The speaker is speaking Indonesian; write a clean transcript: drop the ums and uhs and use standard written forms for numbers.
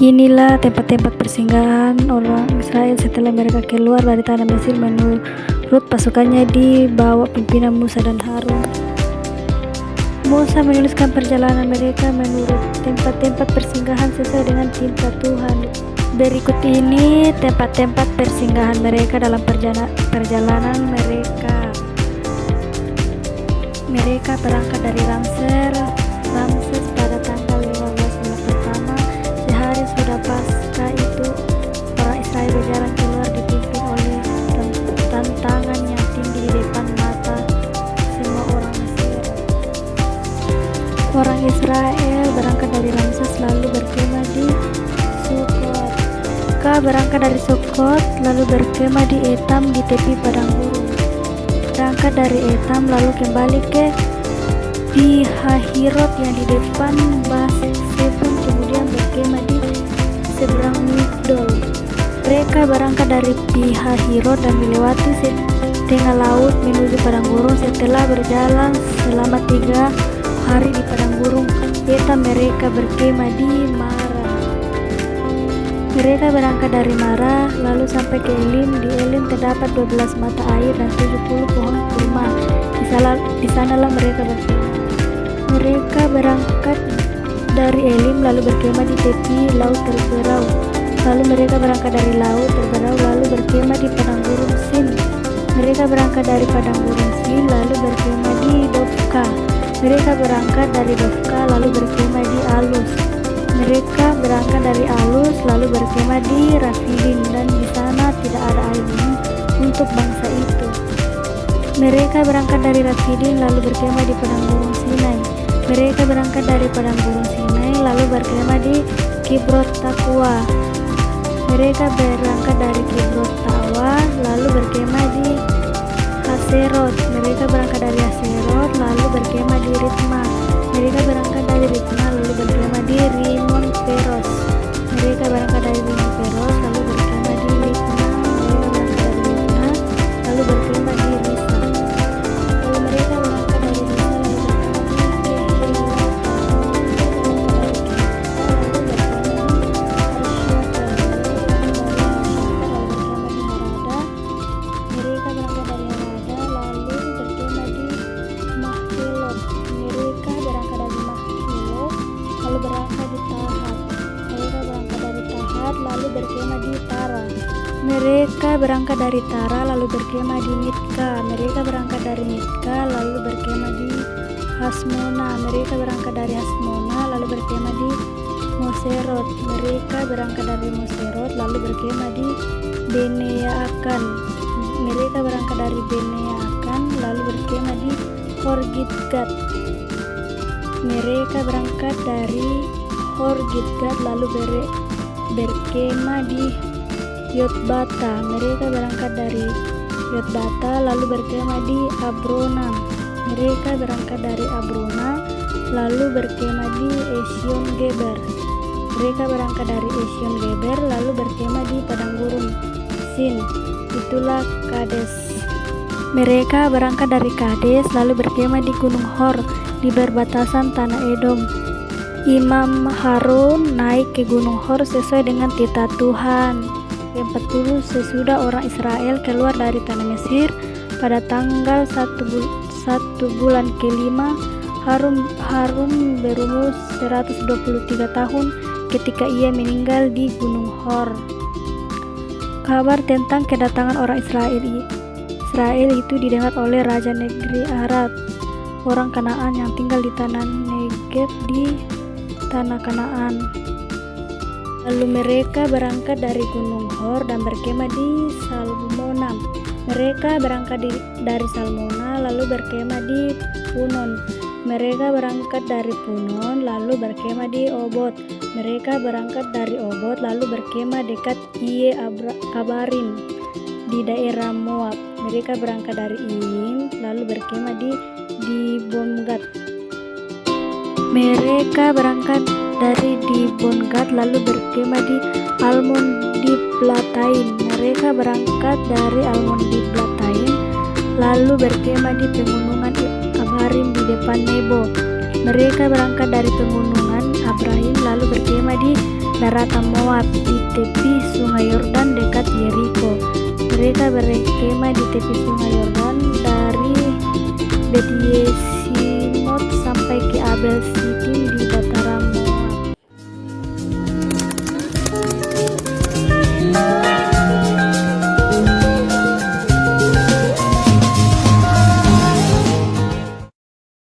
Inilah tempat-tempat persinggahan orang Israel setelah mereka keluar dari tanah Mesir menurut pasukannya di bawah pimpinan Musa dan Harun. Musa menuliskan perjalanan mereka menurut tempat-tempat persinggahan sesuai dengan cinta Tuhan. Berikut ini tempat-tempat persinggahan mereka dalam perjalanan mereka. Mereka berangkat dari Ramses pada tanggal 15 bulan pertama. Sehari sudah pasca itu, orang Israel berjalan keluar dipimpin oleh tantangan yang tinggi di depan mata semua orang Mesir. Orang Israel berangkat dari Ramses lalu berkemah di Sukot. Mereka berangkat dari Sukot lalu berkemah di Etam di tepi padang gurun. Berangkat dari Etam lalu kembali ke Pihahirot yang di depan Bas-Sefon, kemudian berkemah di seberang Migdol. Mereka berangkat dari Pihahirot dan melewati tengah laut menuju padang gurun. Setelah berjalan selama 3 hari di padang gurun Etam, mereka berkemah di Mara. Mereka berangkat dari Mara lalu sampai ke Elim. Di Elim terdapat 12 mata air dan 70 pohon kurma. Di sanalah mereka berkemah. Mereka berangkat dari Elim lalu berkemah di tepi laut terberau. Lalu mereka berangkat dari laut terberau lalu berkemah di padang gurun Sin. Mereka berangkat dari padang gurun Sin lalu berkemah di Dofka. Mereka berangkat dari Dofka lalu berkemah di Alus. Mereka berangkat dari Alus lalu berkemah di Rafidin, dan di sana tidak ada air minum untuk bangsa itu. Mereka berangkat dari Rafidin lalu berkemah di padang gurun Sinai. Mereka berangkat dari padang gurun Sinai lalu berkemah di Kibrot Takwa. Mereka berangkat dari Kibrot Takwa lalu berkemah di Haserot. Mereka berangkat dari Haserot lalu berkemah di Ritma. Mereka berangkat dari Ritma lalu berkemah di Rimon Peros. Mereka berangkat dari Rimon Peros lalu berkemah di Libna. Mereka berangkat dari Libna lalu berkemah di Risa. Lalu mereka berangkat dari Risa lalu berkemah di Mereka berangkat dari Harada lalu berkemah di Mahpelot. Mereka berangkat dari Mahpelot lalu berangkat di Tahat. Mereka berangkat dari Tahat lalu berkemah di Tara. Mereka berangkat dari Tara lalu berkemah di Mitka. Mereka berangkat dari Mitka lalu berkemah di Hasmona. Mereka berangkat dari Hasmona lalu berkemah di Moserot. Mereka berangkat dari Moserot lalu berkemah di Beneakan. Mereka berangkat dari Beneakan lalu berkemah di Horgidgad. Mereka berangkat dari Horgidgad lalu berkemah di Yotbata. Mereka berangkat dari Yotbata lalu berkemah di Abrona. Mereka berangkat dari Abrona lalu berkemah di Esion Geber. Mereka berangkat dari Esion Geber lalu berkemah di padang gurun Sin. Itulah Kades. Mereka berangkat dari Kades lalu berkemah di Gunung Hor di perbatasan tanah Edom. Imam Harun naik ke Gunung Hor sesuai dengan titah Tuhan. Yang 40 sesudah orang Israel keluar dari tanah Mesir pada tanggal 1 bulan ke-5, Harun berumur 123 tahun ketika ia meninggal di Gunung Hor. Kabar tentang kedatangan orang Israel itu didengar oleh Raja negeri Arad, orang Kanaan yang tinggal di tanah Negev di tanah Kanaan. Lalu mereka berangkat dari Gunung Hor dan berkemah di Salmona. Mereka berangkat dari Salmona lalu berkemah di Punon. Mereka berangkat dari Punon lalu berkemah di Obot. Mereka berangkat dari Obot lalu berkemah dekat Iye Abarim di daerah Moab. Mereka berangkat dari Iyim lalu berkemah di Dibonggat. Mereka berangkat dari Dibonggat lalu berkemah di Almon Diblatain. Mereka berangkat dari Almon Diblatain lalu berkemah di pegunungan Abarim di depan Nebo. Mereka berangkat dari pegunungan Abraham lalu berkemah di daratan Moab di tepi sungai Yordan dekat Yeriko. Mereka berkemah di tepi sungai Yordan dari Bet Yesimot sampai ke Abel Sidim di batas